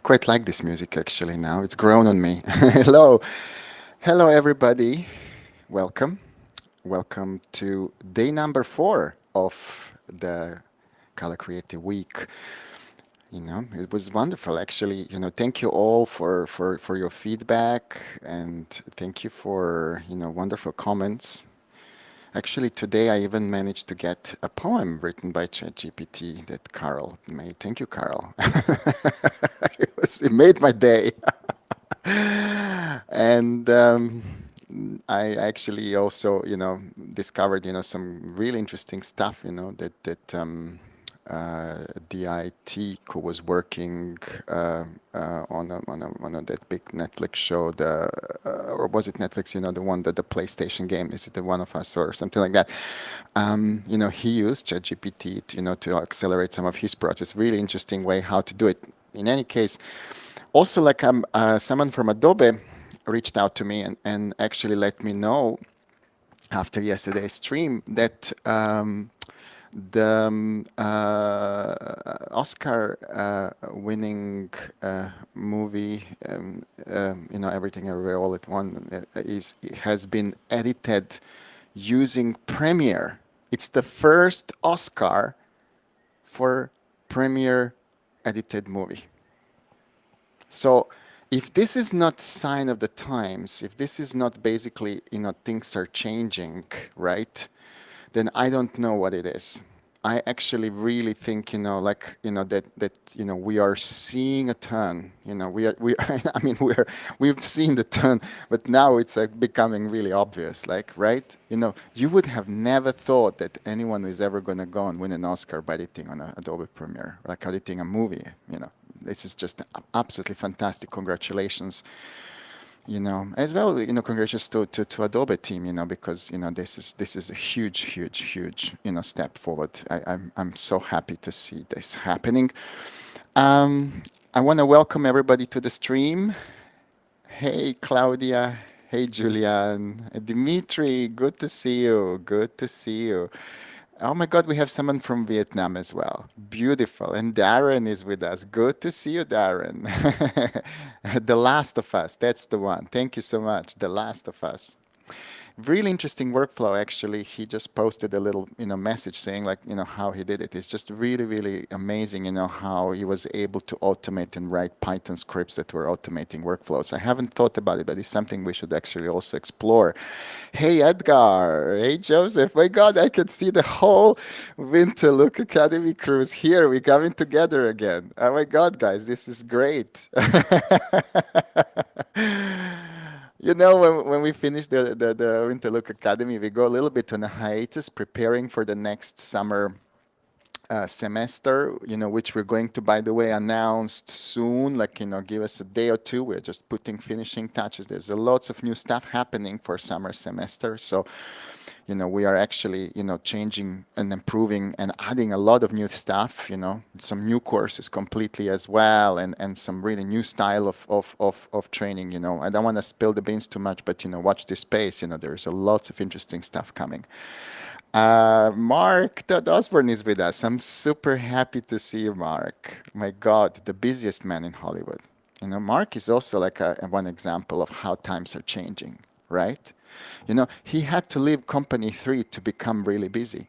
Quite like this music actually now. It's grown on me. Hello. Hello, everybody. Welcome. Welcome to day number 4 of the Color Creative Week. It was wonderful actually. Thank you all for your feedback and thank you for, wonderful comments. Actually, today I even managed to get a poem written by ChatGPT that Carl made. Thank you, Carl. It made my day. And I actually also, discovered, some really interesting stuff, that DIT who was working on that big Netflix show, or was it Netflix? The one that the PlayStation game. Is it the One of Us or something like that? He used ChatGPT, to accelerate some of his process. Really interesting way how to do it. In any case, also like someone from Adobe reached out to me and actually let me know after yesterday's stream that the Oscar winning movie, Everything Everywhere All at Once, has been edited using Premiere. It's the first Oscar for Premiere edited movie. So if this is not sign of the times, if this is not basically, things are changing, right? Then I don't know what it is. I actually really think, that we are seeing a turn. I mean, we've seen the turn, but now it's becoming really obvious, right? You would have never thought that anyone is ever going to go and win an Oscar by editing on Adobe Premiere, like editing a movie. This is just absolutely fantastic. Congratulations. As well, congratulations to Adobe team, because this is a huge, step forward. I'm so happy to see this happening. I want to welcome everybody to the stream. Hey, Claudia. Hey, Julian. Dimitri, good to see you. Good to see you. Oh my God, we have someone from Vietnam as well. Beautiful. And Darren is with us. Good to see you, Darren. The Last of Us, that's the one. Thank you so much. The Last of Us. Really interesting workflow, actually. He just posted a little, message saying how he did it. It's just really amazing, how he was able to automate and write Python scripts that were automating workflows. I haven't thought about it, but it's something we should actually also explore. Hey, Edgar. Hey, Joseph. My God, I can see the whole Winter Look Academy crews here. We're coming together again. Oh my God, guys, this is great. When we finish the Winter Look Academy, we go a little bit on a hiatus, preparing for the next summer semester, which we're going to, by the way, announced soon, give us a day or two. We're just putting finishing touches. There's lots of new stuff happening for summer semester. So, we are actually, changing and improving and adding a lot of new stuff, some new courses completely as well, and some really new style of training, I don't want to spill the beans too much, but, watch this space, there's lots of interesting stuff coming. Mark Todd Osborne is with us. I'm super happy to see you, Mark. My God, the busiest man in Hollywood. Mark is also like one example of how times are changing, right? He had to leave Company 3 to become really busy.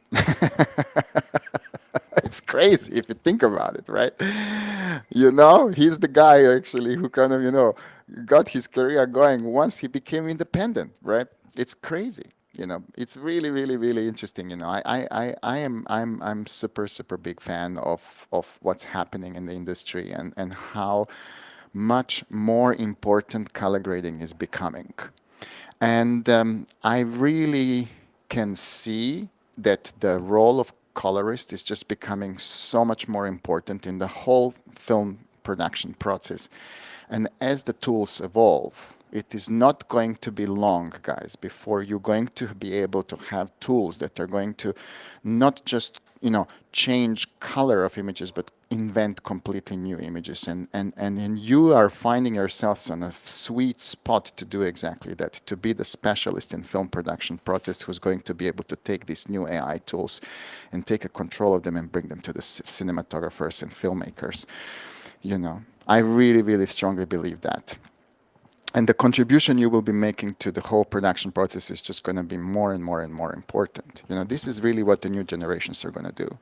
It's crazy if you think about it, right? He's the guy actually who kind of, got his career going once he became independent, right? It's crazy. It's really interesting. I'm super big fan of what's happening in the industry and how much more important color grading is becoming. And I really can see that the role of colorist is just becoming so much more important in the whole film production process. And as the tools evolve, it is not going to be long, guys, before you're going to be able to have tools that are going to not just, change color of images, but invent completely new images. And you are finding yourselves on a sweet spot to do exactly that, to be the specialist in film production process who's going to be able to take these new AI tools and take a control of them and bring them to the cinematographers and filmmakers. you know. I really, really strongly believe that. And the contribution you will be making to the whole production process is just going to be more and more and more important. You know, this is really what the new generations are going to do.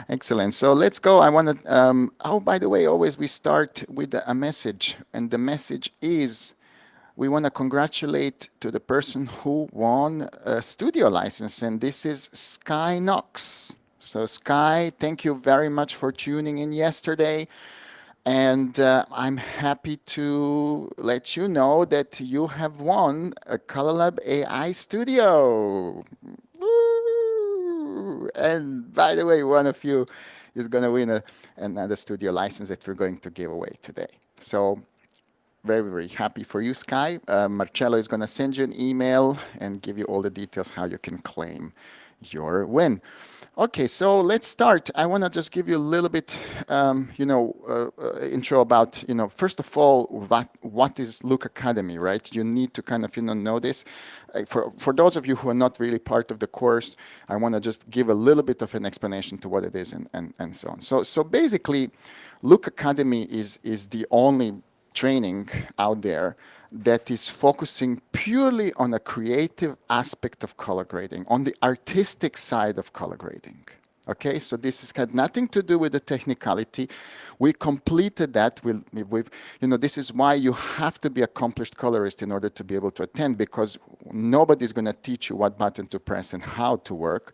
Excellent. So let's go. I want to, oh, by the way, always we start with a message. And the message is we want to congratulate to the person who won a studio license. And this is Sky Knox. So Sky, thank you very much for tuning in yesterday. And I'm happy to let you know that you have won a ColorLab AI Studio. Woo! And by the way, one of you is going to win another studio license that we're going to give away today. So very, very happy for you, Sky. Marcello is going to send you an email and give you all the details how you can claim your win. Okay, so let's start. I want to just give you a little bit, intro about, first of all, what is Look Academy, right? You need to kind of, know this. For those of you who are not really part of the course, I want to just give a little bit of an explanation to what it is and so on. So basically, Look Academy is the only training out there that is focusing purely on a creative aspect of color grading, on the artistic side of color grading. Okay, so this has had nothing to do with the technicality. We completed that with this is why you have to be accomplished colorist in order to be able to attend, because nobody's going to teach you what button to press and how to work.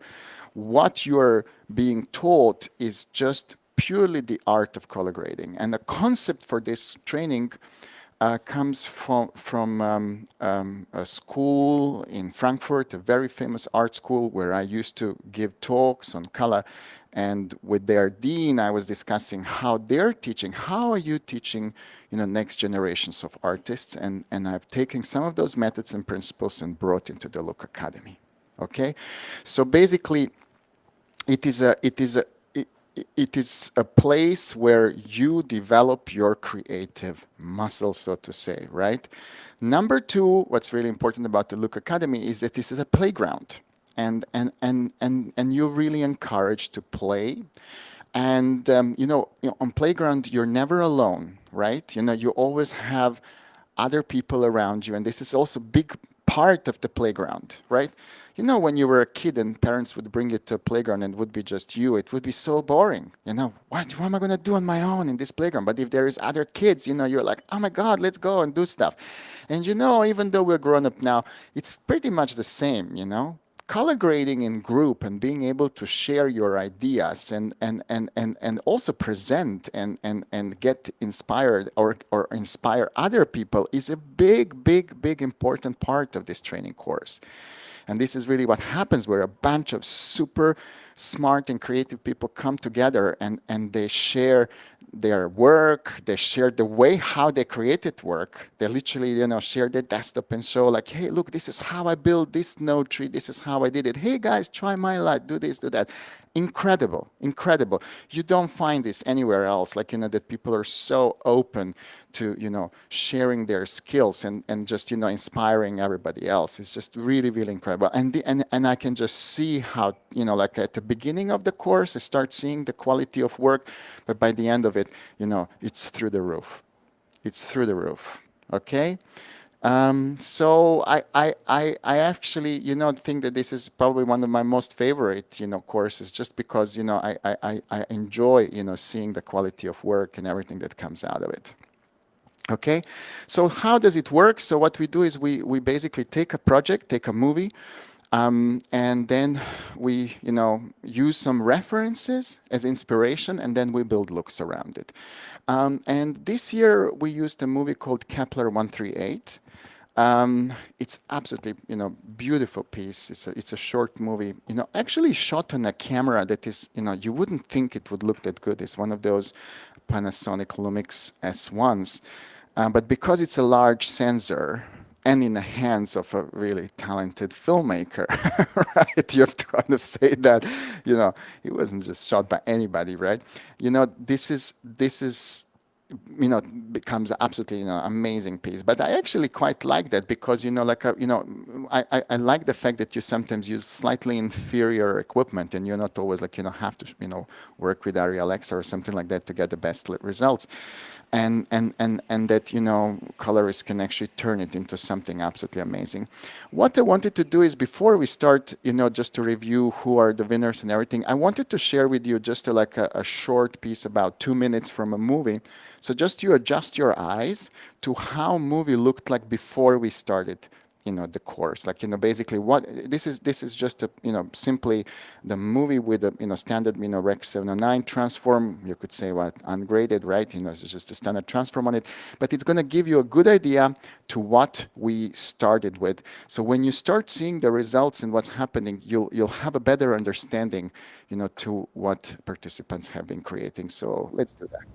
What you're being taught is just purely the art of color grading. And the concept for this training comes from a school in Frankfurt, a very famous art school where I used to give talks on color. And with their dean, I was discussing how they're teaching. How are you teaching, next generations of artists? And I've taken some of those methods and principles and brought into the Look Academy. Okay, so basically, it is a place where you develop your creative muscle, so to say, right? Number two, what's really important about the Look Academy is that this is a playground, and you're really encouraged to play. And on playground, you're never alone, right? You always have other people around you, and this is also a big part of the playground, right? When you were a kid and parents would bring you to a playground and it would be just you, it would be so boring. What am I going to do on my own in this playground? But if there is other kids, you're like, oh my God, let's go and do stuff. And even though we're grown up now, it's pretty much the same, Color grading in group and being able to share your ideas and also present and get inspired or inspire other people is a big important part of this training course. And this is really what happens, where a bunch of super smart and creative people come together and they share their work, they share the way how they created work. They literally, share their desktop and show like, hey, look, this is how I built this node tree. This is how I did it. Hey guys, try my light, do this, do that. Incredible, incredible. You don't find this anywhere else, like, that people are so open to, sharing their skills and just, inspiring everybody else. It's just really, really incredible. And I can just see how, like at the beginning of the course, I start seeing the quality of work, but by the end of it, it's through the roof. It's through the roof, okay? So I actually, think that this is probably one of my most favorite, courses, just because, I enjoy, seeing the quality of work and everything that comes out of it. Okay, so how does it work? So what we do is we basically take a project, take a movie, and then we, use some references as inspiration, and then we build looks around it. And this year we used a movie called Kepler 138. It's absolutely, beautiful piece. It's a short movie, actually shot on a camera that is, you wouldn't think it would look that good. It's one of those Panasonic Lumix S1s. But because it's a large sensor and in the hands of a really talented filmmaker, right? You have to kind of say that, it wasn't just shot by anybody, right? This is becomes absolutely, amazing piece. But I actually quite like that because, like, I like the fact that you sometimes use slightly inferior equipment and you're not always like, have to, work with Arial Alexa or something like that to get the best results. And that, colorists can actually turn it into something absolutely amazing. What I wanted to do is before we start, just to review who are the winners and everything, I wanted to share with you just a short piece about 2 minutes from a movie. So just you adjust your eyes to how movie looked like before we started, the course. Like, basically what this is just a, simply the movie with a, standard, Rec 709 transform. You could say what ungraded, right? It's just a standard transform on it, but it's going to give you a good idea to what we started with. So when you start seeing the results and what's happening, you'll have a better understanding, to what participants have been creating. So let's do that.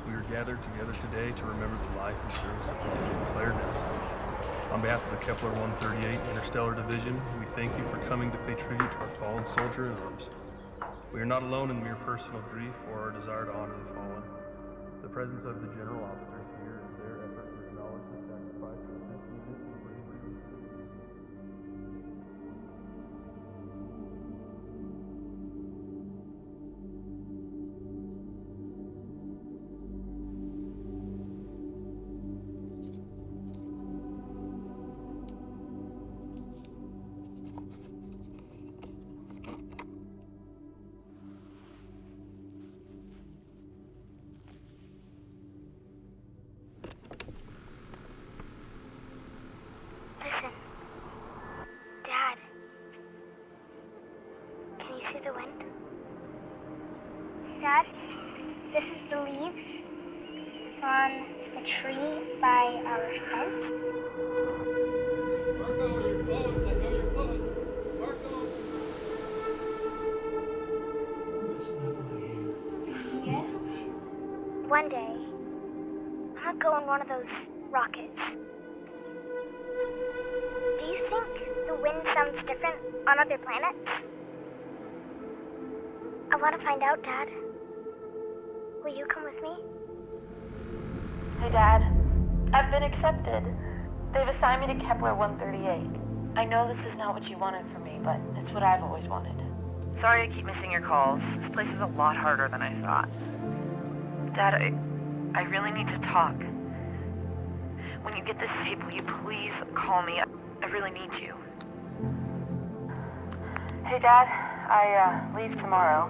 We are gathered together today to remember the life and service of Lieutenant Claire Nelson. On behalf of the Kepler 138 Interstellar Division, we thank you for coming to pay tribute to our fallen soldier in arms. We are not alone in mere personal grief or our desire to honor the fallen. The presence of the general officers here is their effort to acknowledge the sacrifice of this unit and bravery. Listen, Dad, can you see the wind? Dad, this is the leaves on the tree by our fence. Marco, you're close. I know you're close. Marco! Yes? One day, I'm gonna go on one of those rockets. Do you think the wind sounds different on other planets? I want to find out, Dad. Will you come with me? Hey, Dad. I've been accepted. They've assigned me to Kepler 138. I know this is not what you wanted from me, but it's what I've always wanted. Sorry I keep missing your calls. This place is a lot harder than I thought. Dad, I really need to talk. When you get this tape, will you please call me? I really need you. Hey, Dad. I leave tomorrow.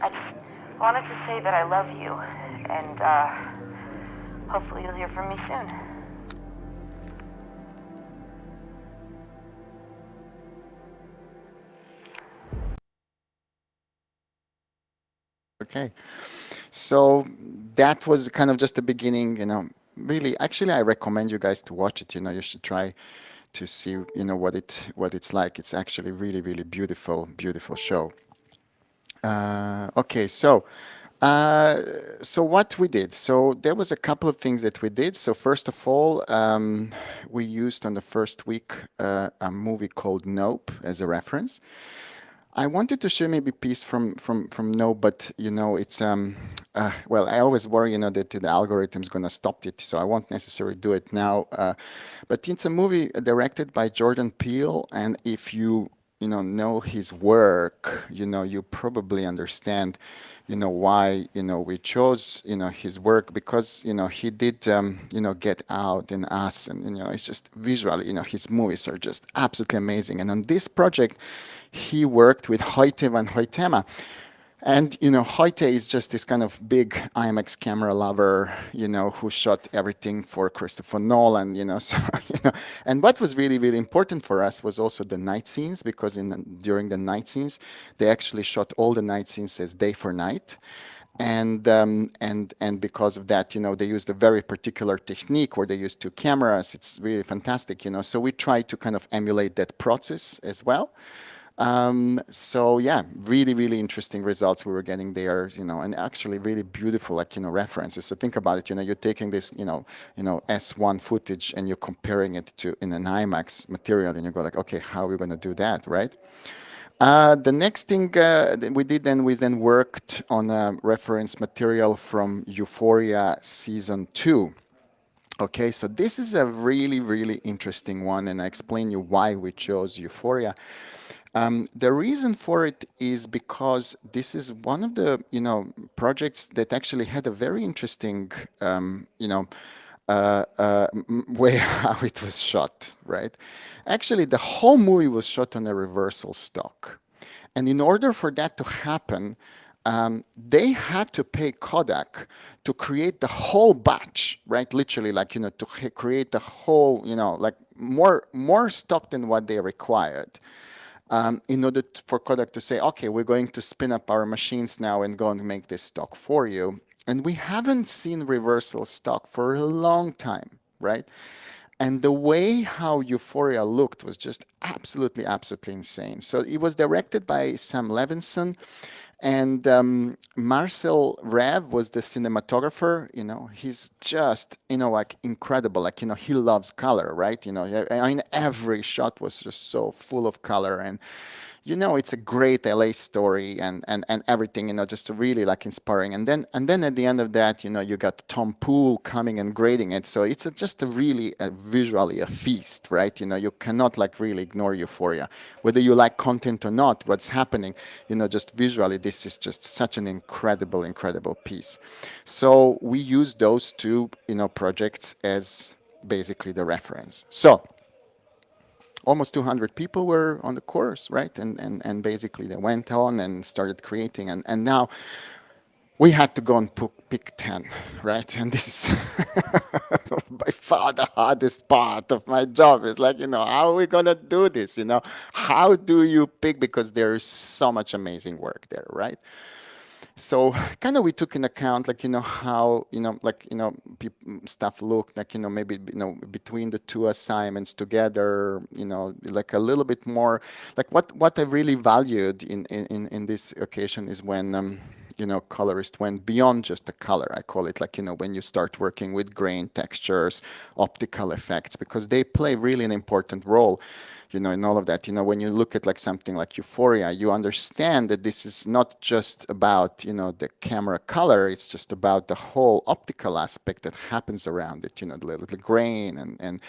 I just wanted to say that I love you, and hopefully you'll hear from me soon. Okay, so that was kind of just the beginning, really, actually, I recommend you guys to watch it. You should try to see, what it's like. It's actually really, really beautiful, beautiful show. Okay, so what we did. So there was a couple of things that we did. So first of all, we used on the first week a movie called Nope as a reference. I wanted to share maybe a piece from Nope, but it's well, I always worry, that the algorithm's gonna stop it, so I won't necessarily do it now. But it's a movie directed by Jordan Peele, and if you know his work, you probably understand, why, we chose, his work because, he did, Get Out and Us, and, it's just visually, his movies are just absolutely amazing. And on this project, he worked with Hoyte van Hoytema. And, Hoyte is just this kind of big IMAX camera lover, who shot everything for Christopher Nolan, so, and what was really, really important for us was also the night scenes, because during the night scenes, they actually shot all the night scenes as day for night. And because of that, they used a very particular technique where they used two cameras. It's really fantastic, So we try to kind of emulate that process as well. So yeah, really, really interesting results we were getting there, and actually really beautiful, references. So think about it, you're taking this, S1 footage and you're comparing it to in an IMAX material, and you go like, okay, how are we going to do that, right? The next thing that we did then, we then worked on a reference material from Euphoria season 2. Okay, so this is a really, really interesting one, and I explain you why we chose Euphoria. The reason for it is because this is one of the, projects that actually had a very interesting, way how it was shot, right? Actually, the whole movie was shot on a reversal stock. And in order for that to happen, they had to pay Kodak to create the whole batch, right? Literally, to create the whole, like more stock than what they required. In order for Kodak to say, okay, we're going to spin up our machines now and go and make this stock for you. And we haven't seen reversal stock for a long time, right? And the way how Euphoria looked was just absolutely, absolutely insane. So it was directed by Sam Levinson, and Marcel Rev was the cinematographer. He's just, like incredible. Like, he loves color, right? I mean, every shot was just so full of color. And, it's a great LA story and everything, just really like inspiring. And then at the end of that, you got Tom Poole coming and grading it. So it's just visually a feast, right? You cannot like really ignore Euphoria. Whether you like content or not, what's happening, just visually, this is just such an incredible, incredible piece. So we use those two, projects as basically the reference. So almost 200 people were on the course, right? And basically they went on and started creating. And now we had to go and pick 10, right? And this is by far the hardest part of my job. Is like, how are we going to do this? How do you pick? Because there is so much amazing work there, right? So kind of we took in account, like, how, stuff looked like, maybe, between the two assignments together, like a little bit more, like what I really valued in this occasion is when, colorist went beyond just the color. I call it like, when you start working with grain, textures, optical effects, because they play really an important role, in all of that. When you look at like something like Euphoria, you understand that this is not just about, the camera color, it's just about the whole optical aspect that happens around it, the grain and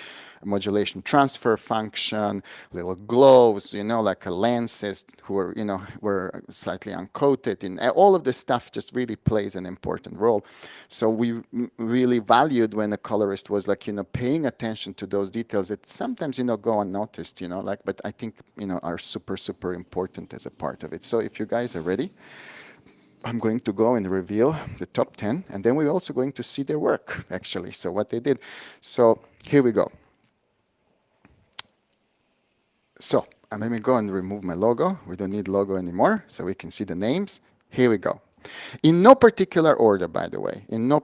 modulation transfer function, little glows, like lenses were slightly uncoated, and all of this stuff just really plays an important role. So we really valued when a colorist was like, paying attention to those details that sometimes, go unnoticed, but I think, are super, super important as a part of it. So if you guys are ready, I'm going to go and reveal the top 10, and then we're also going to see their work, actually, so what they did. So here we go. So let me go and remove my logo. We don't need logo anymore, so we can see the names. Here we go. In no particular order, by the way. In no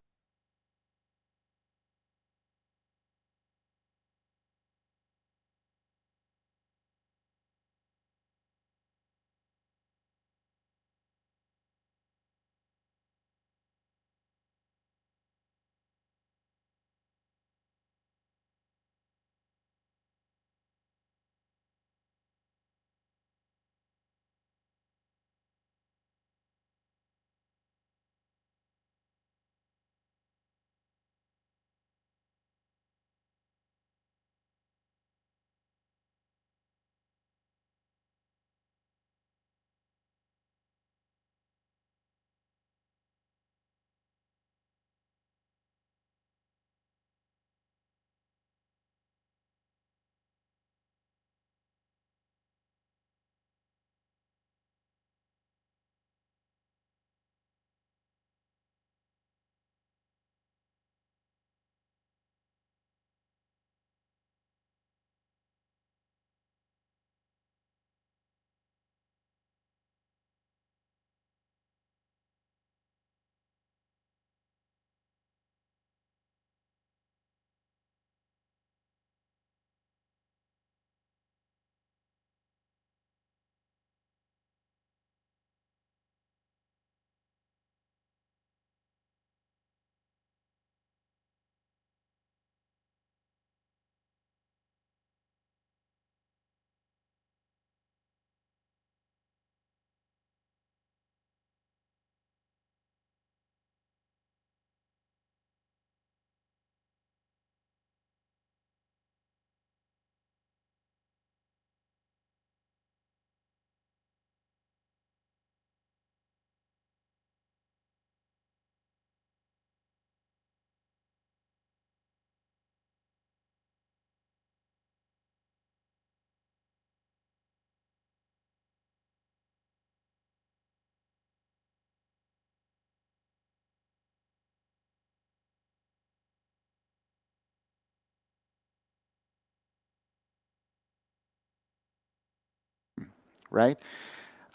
right?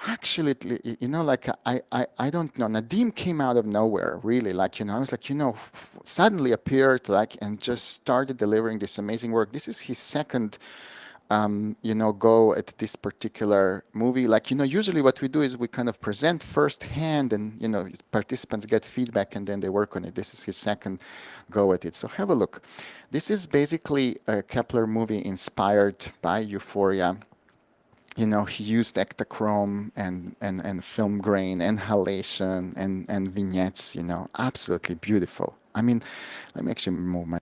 Actually, like I don't know. Nadim came out of nowhere, really. Like, I was like, suddenly appeared, like, and just started delivering this amazing work. This is his second, go at this particular movie. Like, usually what we do is we kind of present firsthand and, participants get feedback and then they work on it. This is his second go at it. So have a look. This is basically a Kepler movie inspired by Euphoria. He used Ektachrome and film grain and halation and vignettes, absolutely beautiful. I mean, let me actually move my.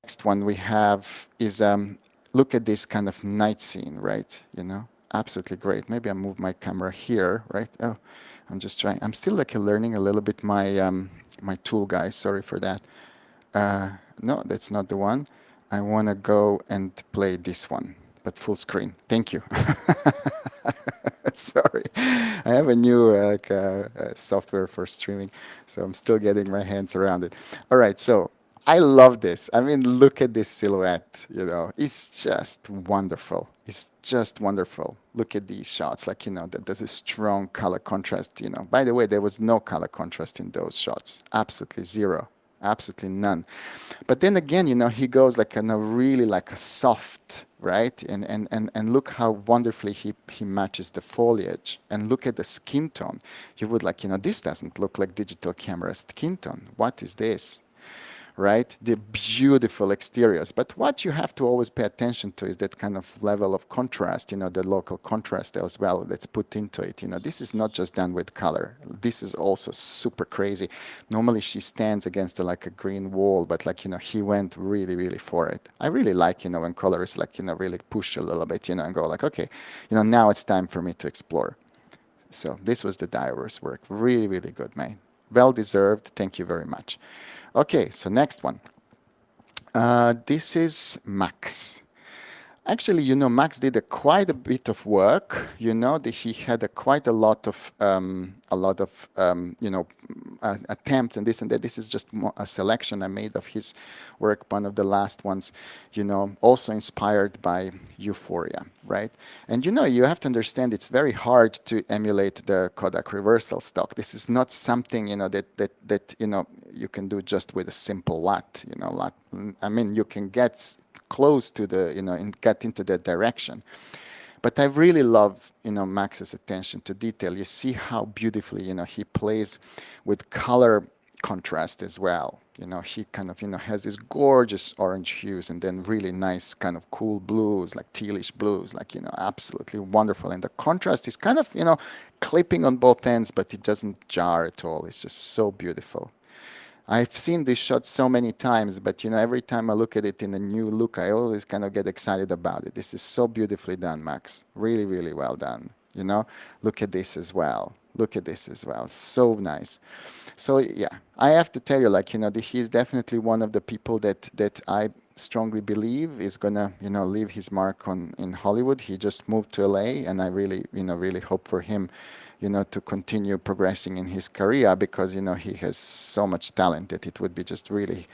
Next one we have is look at this kind of night scene, right? Absolutely great. Maybe I move my camera here, right? Oh, I'm just trying. I'm still like learning a little bit my tool, guys. Sorry for that. No, that's not the one. I want to go and play this one, but full screen. Thank you. Sorry, I have a new software for streaming, so I'm still getting my hands around it. All right, so I love this. I mean, look at this silhouette. It's just wonderful. It's just wonderful. Look at these shots. Like, there's a strong color contrast. By the way, there was no color contrast in those shots. Absolutely zero. Absolutely none. But then again, he goes like in a really like a soft, right? And look how wonderfully he matches the foliage. And look at the skin tone. You would like, this doesn't look like digital camera skin tone. What is this? Right? The beautiful exteriors. But what you have to always pay attention to is that kind of level of contrast, the local contrast as well that's put into it. This is not just done with color. This is also super crazy. Normally she stands against like a green wall, but like, he went really, really for it. I really like, when colorists like, really push a little bit, and go like, okay, now it's time for me to explore. So this was the diver's work. Really, really good, man. Well deserved. Thank you very much. Okay, so next one. This is Max. Actually, Max did quite a bit of work. That he had quite a lot of attempts and this and that. This is just a selection I made of his work, one of the last ones. Also inspired by Euphoria, right? And you have to understand it's very hard to emulate the Kodak reversal stock. This is not something that you can do just with a simple LUT. I mean, you can get close to the, and get into that direction. But I really love, Max's attention to detail. You see how beautifully, he plays with color contrast as well. He kind of, has these gorgeous orange hues and then really nice kind of cool blues, like tealish blues, like, absolutely wonderful. And the contrast is kind of, clipping on both ends, but it doesn't jar at all. It's just so beautiful. I've seen this shot so many times, but every time I look at it in a new look, I always kind of get excited about it. This is so beautifully done, Max. Really, really well done. Look at this as well. Look at this as well. So nice. So yeah, I have to tell you, like, he's definitely one of the people that I strongly believe is gonna, leave his mark in Hollywood. He just moved to LA, and I really, really hope for him, to continue progressing in his career because, he has so much talent that it would be just really,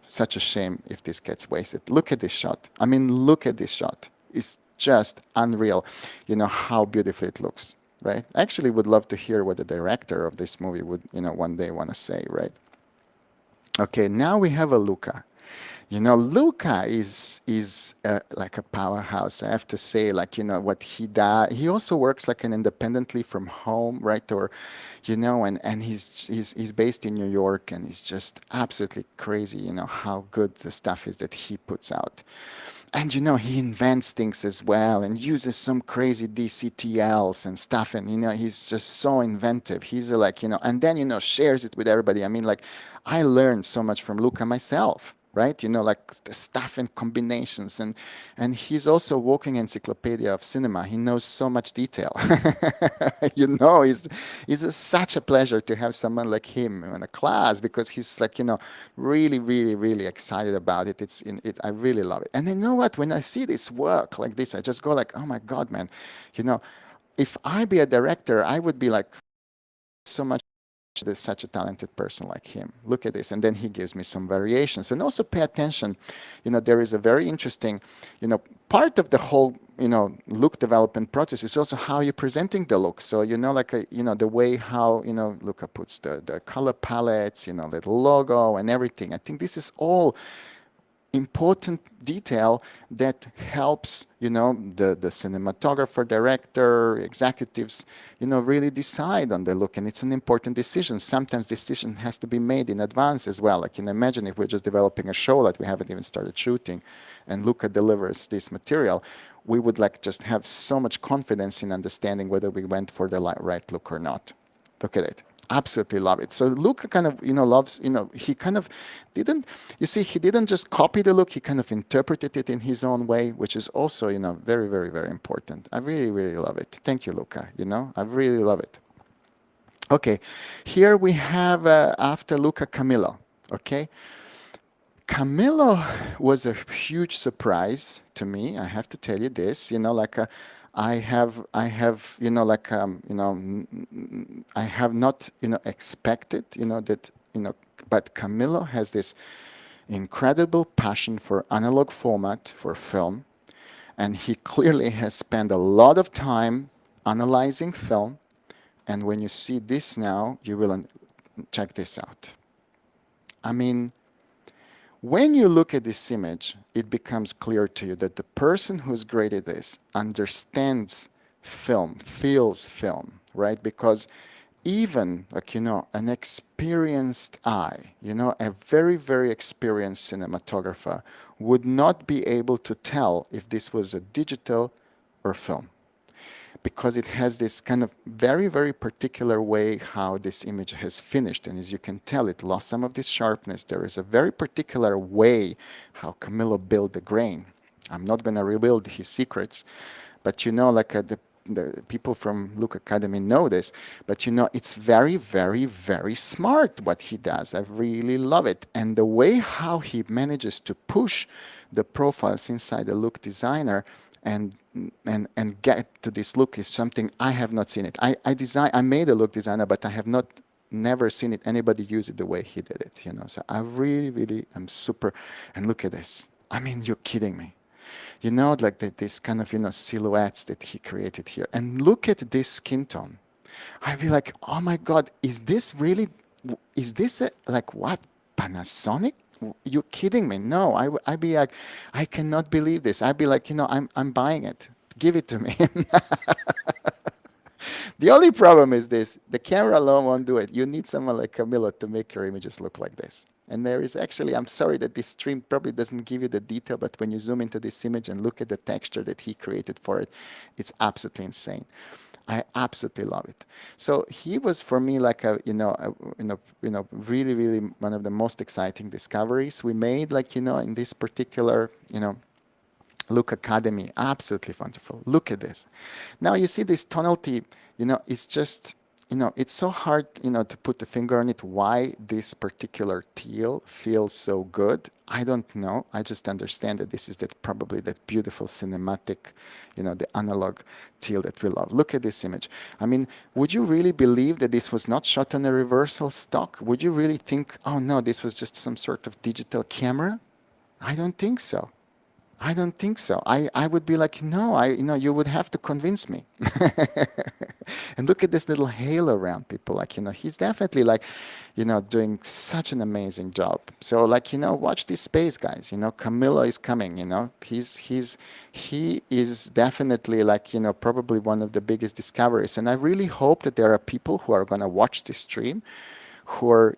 such a shame if this gets wasted. Look at this shot. I mean, look at this shot. It's just unreal, how beautiful it looks. Right? I actually would love to hear what the director of this movie would, one day want to say, right? Okay, now we have a Luca. Luca is like a powerhouse. I have to say, like, what he does. He also works like an independently from home, right? Or, and he's based in New York, and it's just absolutely crazy, how good the stuff is that he puts out. And he invents things as well and uses some crazy DCTLs and stuff. And he's just so inventive. He's like, and then shares it with everybody. I mean, like, I learned so much from Luca myself, right? Like the stuff and combinations. And he's also a walking encyclopedia of cinema. He knows so much detail. It's such a pleasure to have someone like him in a class because he's like, really, really, really excited about it. I really love it. And you know what? When I see this work like this, I just go like, oh my God, man, you know, if I be a director, I would be like so much there's such a talented person like him. Look at this. And then he gives me some variations. And also pay attention, there is a very interesting, part of the whole, look development process is also how you're presenting the look. So, the way how, Luca puts the color palettes, the logo and everything. I think this is all important detail that helps the cinematographer, director, executives really decide on the look, and it's an important decision. Sometimes decision has to be made in advance as well. I can imagine if we're just developing a show that we haven't even started shooting and Luca delivers this material, we would like just have so much confidence in understanding whether we went for the right look or not. Look at it. Absolutely love it. So Luca kind of, loves, he kind of didn't, he didn't just copy the look, he kind of interpreted it in his own way, which is also, very, very, very important. I really, really love it. Thank you, Luca. I really love it. Okay, here we have, after Luca, Camillo. Okay. Camillo was a huge surprise to me. I have to tell you this, I have, I have not, expected, that, but Camillo has this incredible passion for analog format, for film, and he clearly has spent a lot of time analyzing film. And when you see this now, you will check this out. I mean, when you look at this image, it becomes clear to you that the person who's graded this understands film, feels film, right? Because even like, an experienced eye, a very, very experienced cinematographer would not be able to tell if this was a digital or film, because it has this kind of very, very particular way how this image has finished. And as you can tell, it lost some of this sharpness. There is a very particular way how Camillo built the grain. I'm not going to reveal his secrets, but like the people from Look Academy know this, but it's very, very, very smart what he does. I really love it. And the way how he manages to push the profiles inside the Look Designer and get to this look is something I have not seen it. I made a Look Designer, but I have never seen it anybody use it the way he did it. So I really, really am super. And look at this. I mean, you're kidding me. Like this kind of silhouettes that he created here. And look at this skin tone. I'd be like, oh my God, is this like what, Panasonic? You're kidding me. No, I'd be like, I cannot believe this. I'd be like, I'm buying it. Give it to me. The only problem is this, the camera alone won't do it. You need someone like Camillo to make your images look like this. And there is actually, I'm sorry that this stream probably doesn't give you the detail, but when you zoom into this image and look at the texture that he created for it, it's absolutely insane. I absolutely love it. So he was for me like really, really one of the most exciting discoveries we made, like, in this particular, Look Academy. Absolutely wonderful. Look at this. Now you see this tonality, it's just, it's so hard, to put the finger on it, why this particular teal feels so good. I don't know. I just understand that this is probably that beautiful cinematic, the analog teal that we love. Look at this image. I mean, would you really believe that this was not shot on a reversal stock? Would you really think, oh no, this was just some sort of digital camera? I don't think so. I don't think so. I would be like, no, you would have to convince me. And look at this little halo around people. Like, he's definitely like, doing such an amazing job. So like, watch this space, guys. Camillo is coming, he is definitely like, probably one of the biggest discoveries. And I really hope that there are people who are going to watch this stream who are,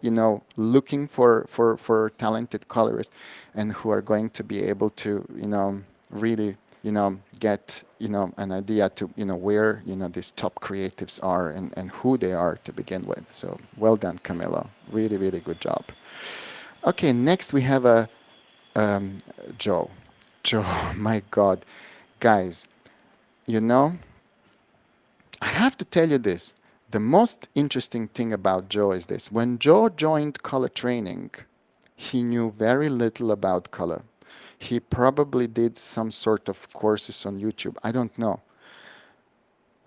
looking for talented colorists and who are going to be able to, really, get, an idea to, where, these top creatives are and who they are to begin with. So well done, Camillo. Really, really good job. Okay, next we have a Um, Joe, Joe, my God, guys, you know, I have to tell you this. The most interesting thing about Joe is this. When Joe joined color training, he knew very little about color. He probably did some sort of courses on YouTube. I don't know.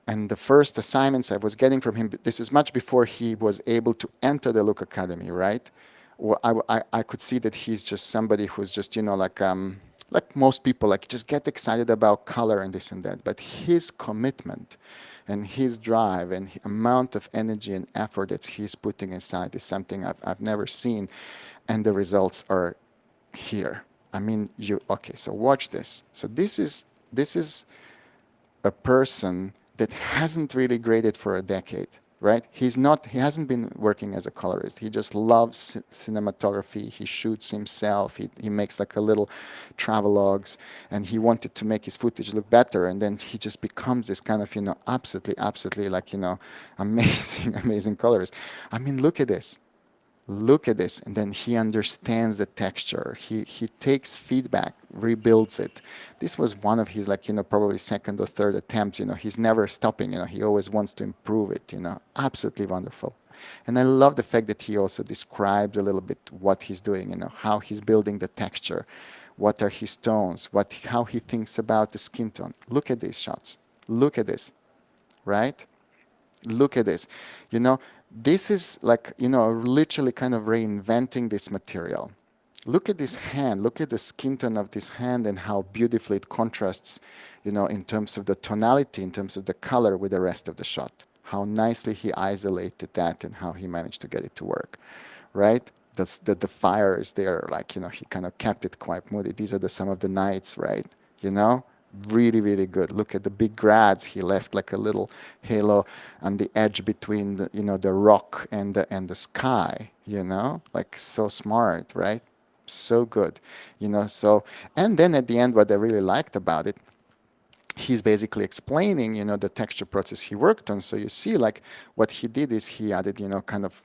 And the first assignments I was getting from him, this is much before he was able to enter the Look Academy, right? Well, I could see that he's just somebody who's just, like most people, like just get excited about color and this and that. But his commitment and his drive and the amount of energy and effort that he's putting aside is something I've never seen. And the results are here. I mean, okay, so watch this. So this is a person that hasn't really graded for a decade, right? He hasn't been working as a colorist. He just loves cinematography. He shoots himself. He makes like a little travelogues, and he wanted to make his footage look better. And then he just becomes this kind of, absolutely like, amazing, amazing colorist. I mean, look at this, and then he understands the texture. He takes feedback, rebuilds it. This was one of his, like, probably second or third attempts. He's never stopping. He always wants to improve it. Absolutely wonderful. And I love the fact that he also describes a little bit what he's doing, how he's building the texture, what are his tones, how he thinks about the skin tone. Look at these shots. Look at this, right? Look at this. This is like, literally kind of reinventing this material. Look at this hand. Look at the skin tone of this hand and how beautifully it contrasts, in terms of the tonality, in terms of the color with the rest of the shot. How nicely he isolated that and how he managed to get it to work, right? That's the fire is there, like, he kind of kept it quite moody. These are some of the nights, right? Really, really good. Look at the big grads. He left like a little halo on the edge between the rock and the sky, like so smart, right? So good, so, and then at the end, what I really liked about it, he's basically explaining, the texture process he worked on. So you see, like, what he did is he added, kind of,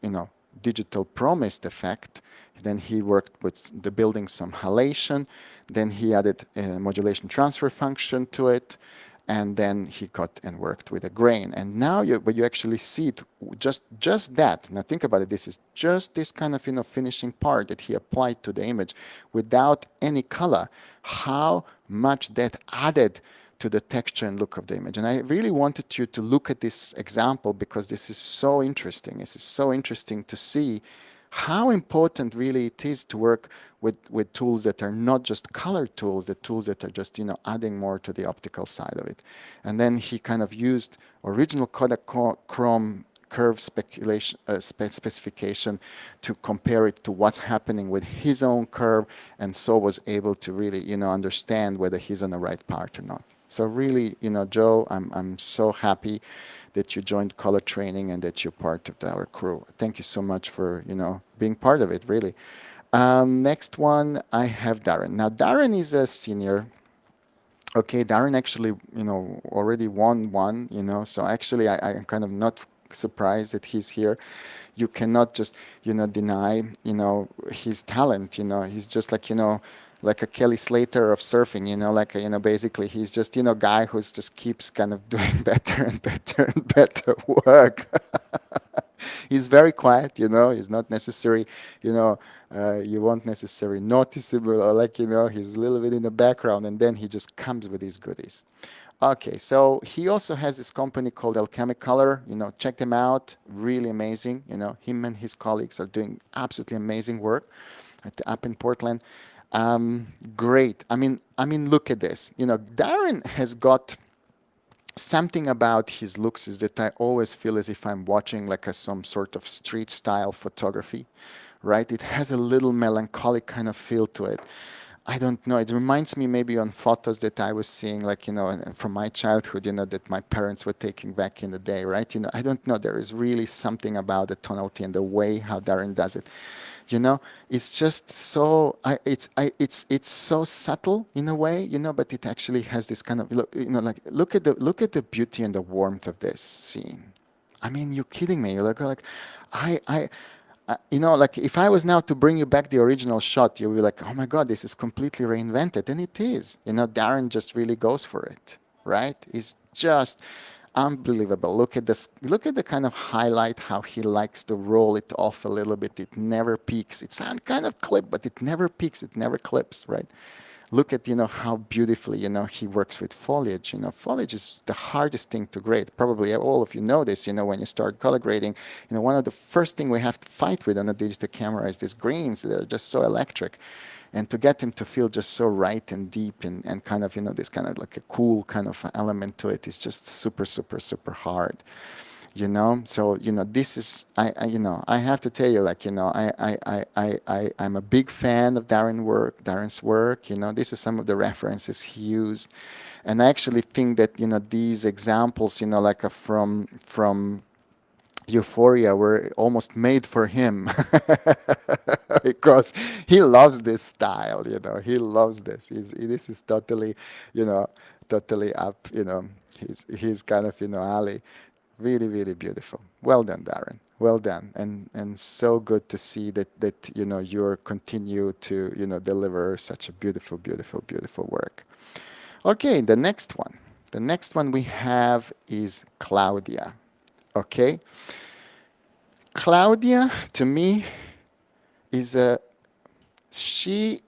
digital pro-mist effect. Then he worked with the building some halation. Then he added a modulation transfer function to it. And then he got and worked with a grain. And now but you actually see it, just that. Now think about it. This is just this kind of, finishing part that he applied to the image without any color. How much that added to the texture and look of the image. And I really wanted you to look at this example because this is so interesting. This is so interesting to see how important really it is to work with tools that are not just color tools, the tools that are just, adding more to the optical side of it. And then he kind of used original Kodachrome curve specification to compare it to what's happening with his own curve, and so was able to really, understand whether he's on the right part or not. So really, Joe, I'm so happy that you joined color training and that you're part of our crew. Thank you so much for, being part of it, really. Next one, I have Darren. Now, Darren is a senior. Okay, Darren actually, already won one, so actually I'm kind of not surprised that he's here. You cannot just, deny, his talent, he's just like a Kelly Slater of surfing, like, basically he's just, guy who's just keeps kind of doing better and better and better work. He's very quiet, he's not necessary, you won't necessarily notice him, or like, he's a little bit in the background, and then he just comes with his goodies. Okay, so he also has this company called Alchemic Color. Check them out. Really amazing. Him and his colleagues are doing absolutely amazing work up in Portland. Great. I mean, look at this. Darren has got something about his looks is that I always feel as if I'm watching like some sort of street style photography, right? It has a little melancholic kind of feel to it. I don't know. It reminds me maybe on photos that I was seeing, like, from my childhood, that my parents were taking back in the day, right? I don't know. There is really something about the tonality and the way how Darren does it. It's just so, it's so subtle in a way, but it actually has this kind of, look at the beauty and the warmth of this scene. I mean, you're kidding me. I you know, like if I was now to bring you back the original shot, you'll be like, oh my God, this is completely reinvented. And it is. You know, Darren just really goes for it, right? It's just unbelievable. Look at this. Look at the kind of highlight, how he likes to roll it off a little bit. It never peaks. It's kind of clip, but it never peaks. It never clips, right? Look at, you know, how beautifully, you know, he works with foliage. You know, foliage is the hardest thing to grade. Probably all of you know this, you know, when you start color grading, you know, one of the first thing we have to fight with on a digital camera is these greens. They're just so electric. And to get him to feel just so right and deep and kind of, you know, this kind of like a cool kind of element to it is just super, super, super hard. You know, so you know, this is you know, I have to tell you, like, you know, I'm a big fan of Darren's work. You know, this is some of the references he used, and I actually think that, you know, these examples, you know, like from Euphoria were almost made for him because he loves this style. You know, he loves this. This is totally, you know, totally up. You know, he's kind of, you know, alley. Really, really beautiful. Well done, Darren. Well done, and so good to see that you know, you're continue to, you know, deliver such a beautiful, beautiful, beautiful work. Okay, the next one. The next one we have is Claudia. Okay, Claudia to me is a she.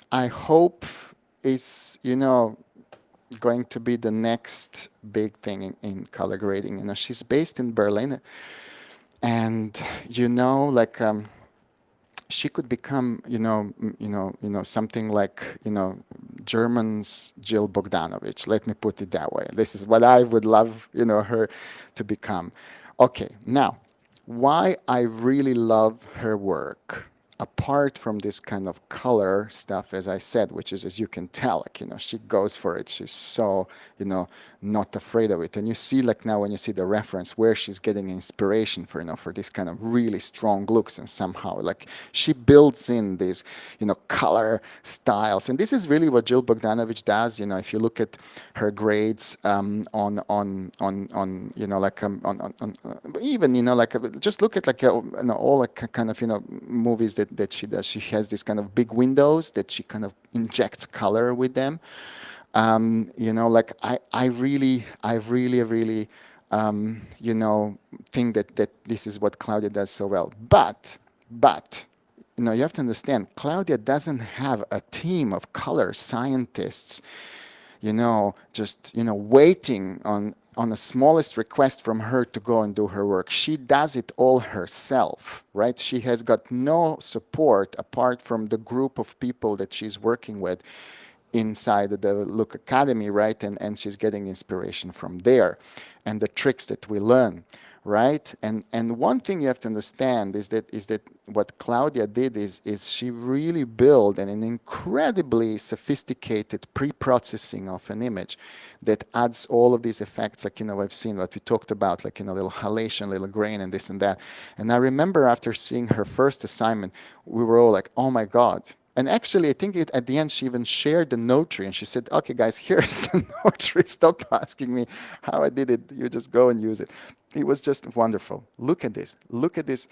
I hope is, you know, going to be the next big thing in color grading. You know, she's based in Berlin, and you know, like she could become, something like, you know, German's Jill Bogdanovich. Let me put it that way. This is what I would love, you know, her to become. Okay, now, why I really love her work, apart from this kind of color stuff, as I said, which is, as you can tell, like, you know, she goes for it. She's so, you know, not afraid of it. And you see, like, now when you see the reference where she's getting inspiration for, you know, for this kind of really strong looks, and somehow, like, she builds in these, you know, color styles. And this is really what Jill Bogdanovich does. You know, if you look at her grades you know, like even, you know, like just look at, like, you know, all, like, kind of, you know, movies that she does. She has these kind of big windows that she kind of injects color with them. You know, like I really, you know, think that this is what Claudia does so well. But, you know, you have to understand, Claudia doesn't have a team of color scientists, you know, just, you know, waiting on the smallest request from her to go and do her work. She does it all herself, right? She has got no support apart from the group of people that she's working with inside the Look Academy, right? And she's getting inspiration from there and the tricks that we learn, right? And one thing you have to understand is that what Claudia did is she really built an incredibly sophisticated pre-processing of an image that adds all of these effects, like, you know, I've seen what we talked about, like, you know, little halation, little grain, and this and that. And I remember after seeing her first assignment, we were all like, oh my God. And actually, I think at the end, she even shared the notary, and she said, okay, guys, here's the notary. Stop asking me how I did it. You just go and use it. It was just wonderful. Look at this. Look at this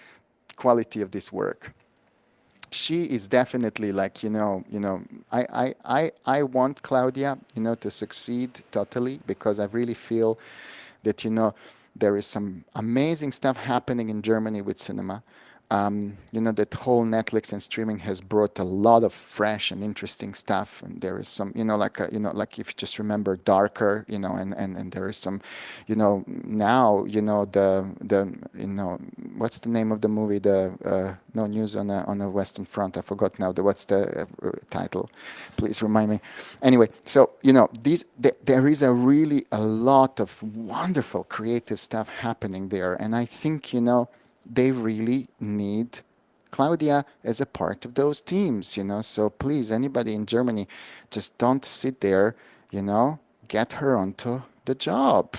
quality of this work. She is definitely, like, you know, I want Claudia, you know, to succeed totally, because I really feel that, you know, there is some amazing stuff happening in Germany with cinema. You know, that whole Netflix and streaming has brought a lot of fresh and interesting stuff. And there is some, you know, like, you know, like if you just remember Darker, you know, and there is some, you know, now, you know, the you know, what's the name of the movie? The No News on the Western Front. I forgot now. What's the title? Please remind me. Anyway, so, you know, there is a lot of wonderful creative stuff happening there. And I think, you know, they really need Claudia as a part of those teams, you know. So please, anybody in Germany, just don't sit there, you know, get her onto the job.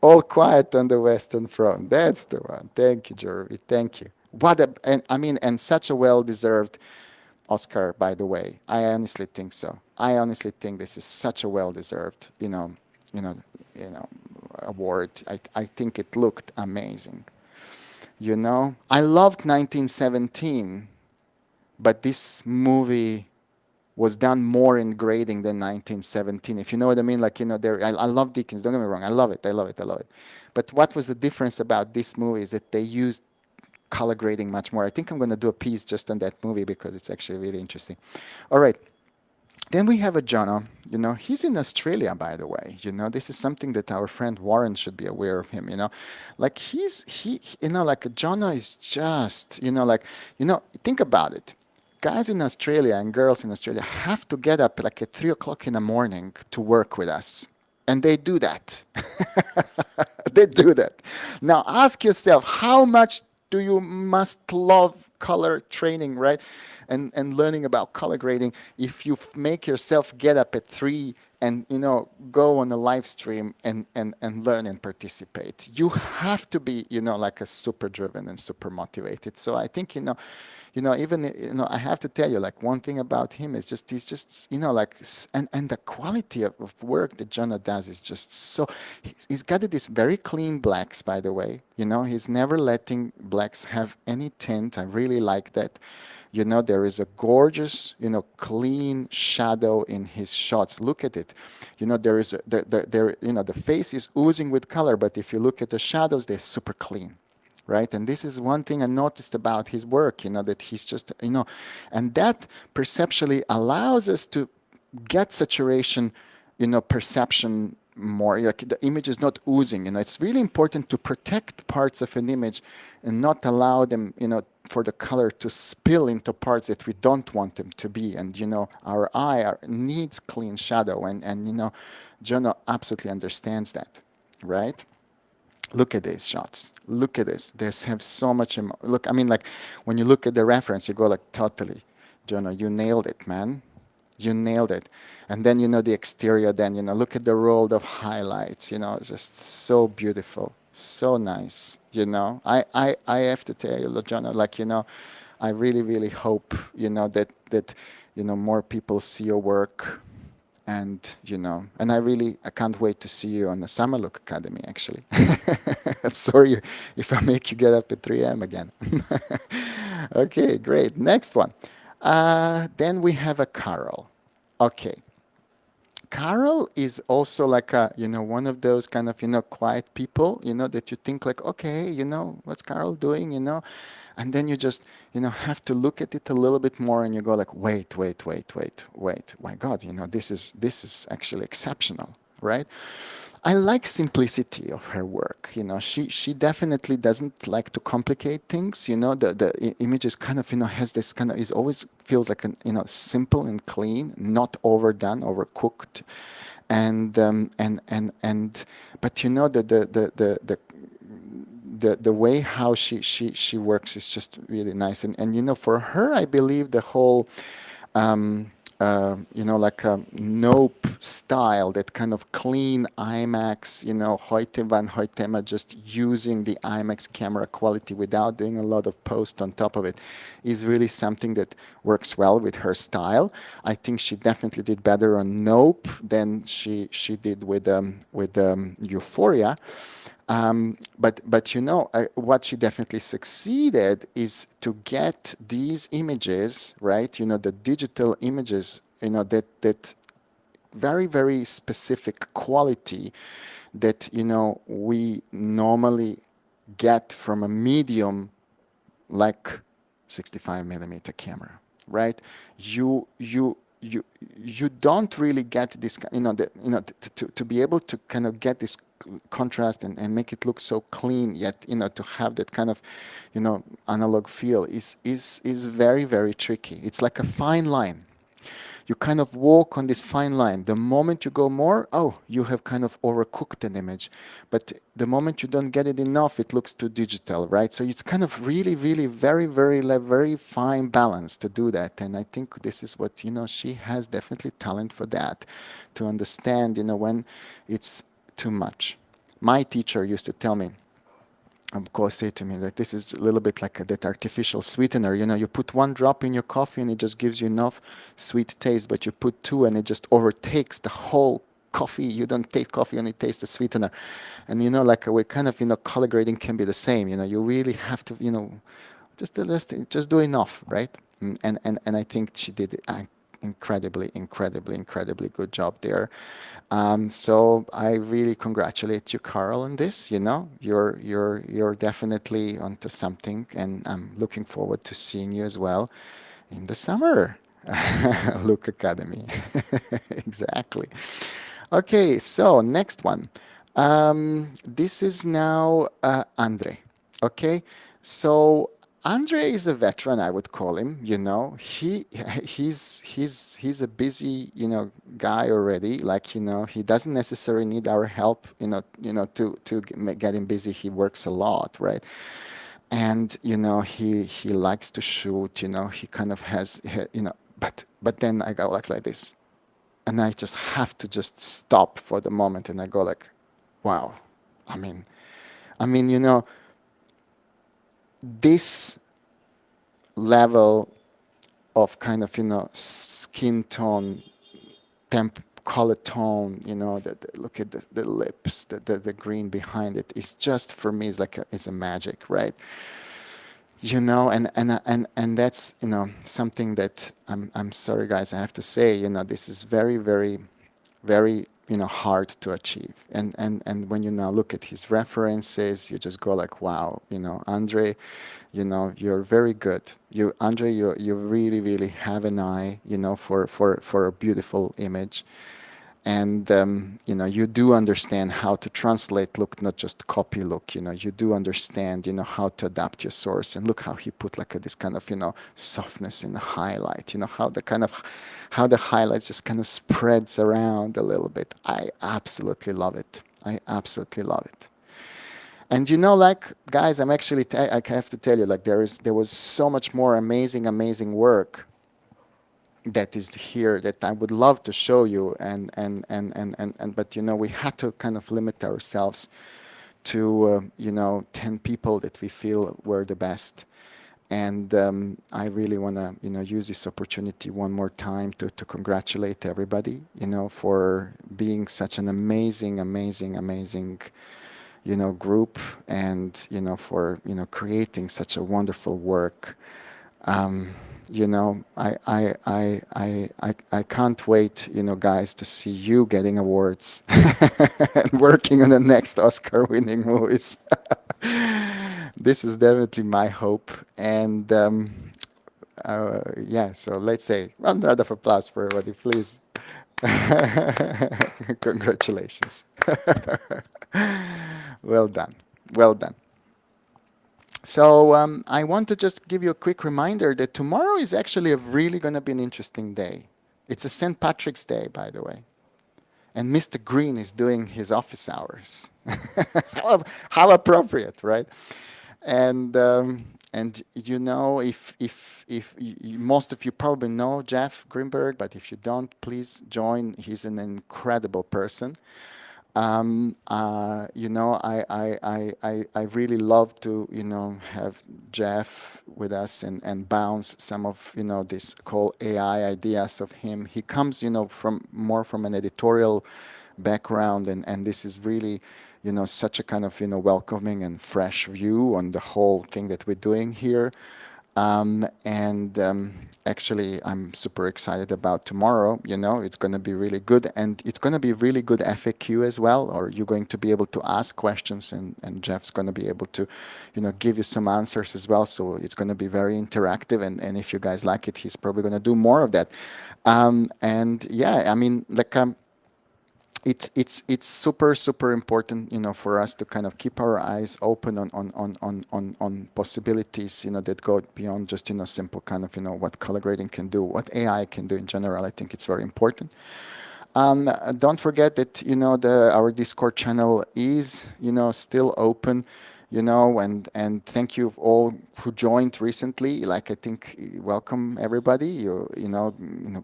All quiet on the Western Front. That's the one. Thank you, Jeremy. Thank you. And such a well-deserved Oscar, by the way. I honestly think so. I honestly think this is such a well-deserved, you know, award. I think it looked amazing. You know, I loved 1917, but this movie was done more in grading than 1917. If you know what I mean, like, you know, I love Dickens. Don't get me wrong, I love it, I love it, I love it. But what was the difference about this movie is that they used color grading much more. I think I'm going to do a piece just on that movie because it's actually really interesting. All right. Then we have a Jonah. You know, he's in Australia, by the way. You know, this is something that our friend Warren should be aware of him. You know, like you know, like Jonah is just, you know, like, you know, think about it. Guys in Australia and girls in Australia have to get up like at 3 o'clock in the morning to work with us. And they do that. They do that. Now ask yourself, how much do you must love color training, right? And learning about color grading if you make yourself get up at 3 and, you know, go on a live stream and learn and participate. You have to be, you know, like a super driven and super motivated. So I think, even, you know, I have to tell you, like, one thing about him is just, he's just, you know, like, and the quality of work that Jonah does is just so, he's got these very clean blacks, by the way. You know, he's never letting blacks have any tint. I really like that. You know, there is a gorgeous, you know, clean shadow in his shots. Look at it. You know, there is you know, the face is oozing with color, but if you look at the shadows, they're super clean, right? And this is one thing I noticed about his work, you know, that he's just, you know, and that perceptually allows us to get saturation, you know, perception more. Like the image is not oozing. You know, it's really important to protect parts of an image and not allow them, you know, for the color to spill into parts that we don't want them to be. And, you know, our eye needs clean shadow. And you know, Jonah absolutely understands that, right? Look at these shots. Look at this. They have so much. Look, I mean, like, when you look at the reference, you go like, totally, Jonah, you nailed it, man. You nailed it. And then, you know, the exterior, then, you know, look at the roll of highlights, you know, it's just so beautiful, so nice, you know. I have to tell you, Jonah, like, you know, I really, really hope, you know, that, you know, more people see your work. And, you know, and I can't wait to see you on the Summer Look Academy, actually. I'm sorry if I make you get up at 3 a.m. again. Okay, great. Next one. Then we have a Carol. Okay. Carol is also like a, you know, one of those kind of, you know, quiet people, you know, that you think like, okay, you know, what's Carol doing, you know? And then you just, you know, have to look at it a little bit more and you go like, wait. My God, you know, this is actually exceptional, right? I like simplicity of her work. You know, she definitely doesn't like to complicate things. You know, the image is kind of, you know, has this kind of, is always feels like an, you know, simple and clean, not overdone, overcooked, but you know, the way how she works is just really nice. And you know, for her, I believe the whole you know, like a nope style, that kind of clean IMAX, you know, Heute van Hoytema, just using the IMAX camera quality without doing a lot of post on top of it, is really something that works well with her style. I think she definitely did better on Nope than she did with Euphoria. But you know, what she definitely succeeded is to get these images, right? You know, the digital images, you know, that very, very specific quality that, you know, we normally get from a medium like 65 millimeter camera, right? You don't really get this, you know, to be able to kind of get this contrast and make it look so clean, yet, you know, to have that kind of, you know, analog feel is very, very tricky. It's like a fine line. You kind of walk on this fine line. The moment you go more, oh, you have kind of overcooked an image. But the moment you don't get it enough, it looks too digital, right? So it's kind of really, really very, very fine balance to do that. And I think this is what, you know, she has definitely talent for that, to understand, you know, when it's too much. My teacher used to tell me, of course, say to me that this is a little bit like that artificial sweetener. You know, you put 1 drop in your coffee and it just gives you enough sweet taste, but you put 2 and it just overtakes the whole coffee, you don't taste coffee, you only taste the sweetener. And, like with kind of, color grading can be the same. You really have to, just do enough, right? And I think she did an incredibly good job there. So I really congratulate you, Carl, on this. You're definitely onto something, and I'm looking forward to seeing you as well in the summer. Look Academy. Exactly. Okay, so next one. This is now Andre. Okay, so Andre is a veteran, I would call him. He's a busy guy already. Like he doesn't necessarily need our help. To get him busy. He works a lot, right? And he likes to shoot. He kind of has but then I go like this, and I just have to just stop for the moment, and I go like, wow. I mean, this level of kind of skin tone, color tone, look at the lips, the green behind it is just, for me, it's a magic, right? And that's something that I'm sorry, guys, I have to say, this is very, very, very hard to achieve. And when you now look at his references, you just go like, wow, Andre, you're very good. Andre, you really, really have an eye, for a beautiful image. And you do understand how to translate look, not just copy look. You do understand how to adapt your source. And look how he put this kind of softness in the highlight. How the highlights just kind of spreads around a little bit. I absolutely love it. I absolutely love it. And guys, I have to tell you, there was so much more amazing work that is here that I would love to show you, but we had to kind of limit ourselves to 10 people that we feel were the best. And I really want to use this opportunity one more time to congratulate everybody for being such an amazing group, and for creating such a wonderful work. I can't wait, guys, to see you getting awards and working on the next Oscar-winning movies. This is definitely my hope. And so let's say one round of applause for everybody, please. Congratulations. Well done. Well done. So I want to just give you a quick reminder that tomorrow is actually really going to be an interesting day. It's a St. Patrick's Day, by the way. And Mr. Green is doing his office hours. How appropriate, right? And if most of you probably know Jeff Greenberg, but if you don't, please join. He's an incredible person. I really love to have Jeff with us and bounce some of this whole AI ideas of him. He comes from an editorial background, and this is really such a kind of welcoming and fresh view on the whole thing that we're doing here. Actually, I'm super excited about tomorrow. It's going to be really good, and it's going to be really good FAQ as well, or you're going to be able to ask questions, and Jeff's going to be able to give you some answers as well. So it's going to be very interactive, and if you guys like it, he's probably going to do more of that. It's super important for us to kind of keep our eyes open on possibilities that go beyond just simple kind of what color grading can do, what AI can do in general. I think it's very important. Don't forget that our Discord channel is still open. And thank you all who joined recently. I think, welcome everybody.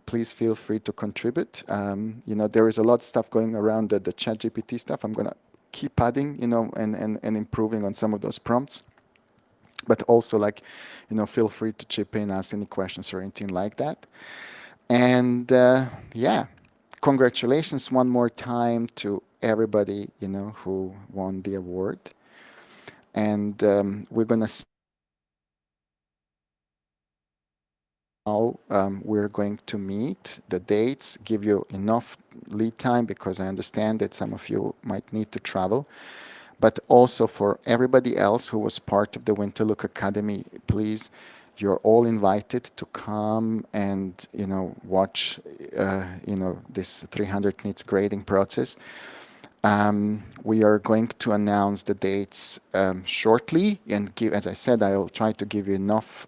Please feel free to contribute. There is a lot of stuff going around the ChatGPT stuff. I'm gonna keep adding, and improving on some of those prompts. But also, feel free to chip in, ask any questions or anything like that. And congratulations one more time to everybody, who won the award. And we're going to now we're going to meet the dates, give you enough lead time because I understand that some of you might need to travel. But also for everybody else who was part of the Winterlook Academy, please, you're all invited to come and watch this 300 nits grading process. We are going to announce the dates shortly, and as I said, I'll try to give you enough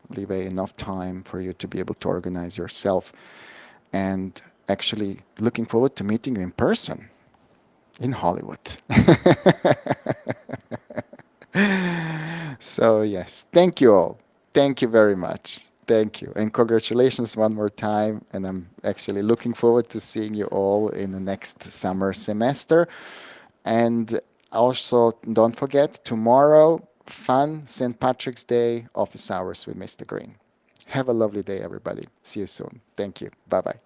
leeway, enough time for you to be able to organize yourself. And actually looking forward to meeting you in person in Hollywood. So yes, thank you all. Thank you very much. Thank you. And congratulations one more time. And I'm actually looking forward to seeing you all in the next summer semester. And also, don't forget, tomorrow, fun St. Patrick's Day office hours with Mr. Green. Have a lovely day, everybody. See you soon. Thank you. Bye-bye.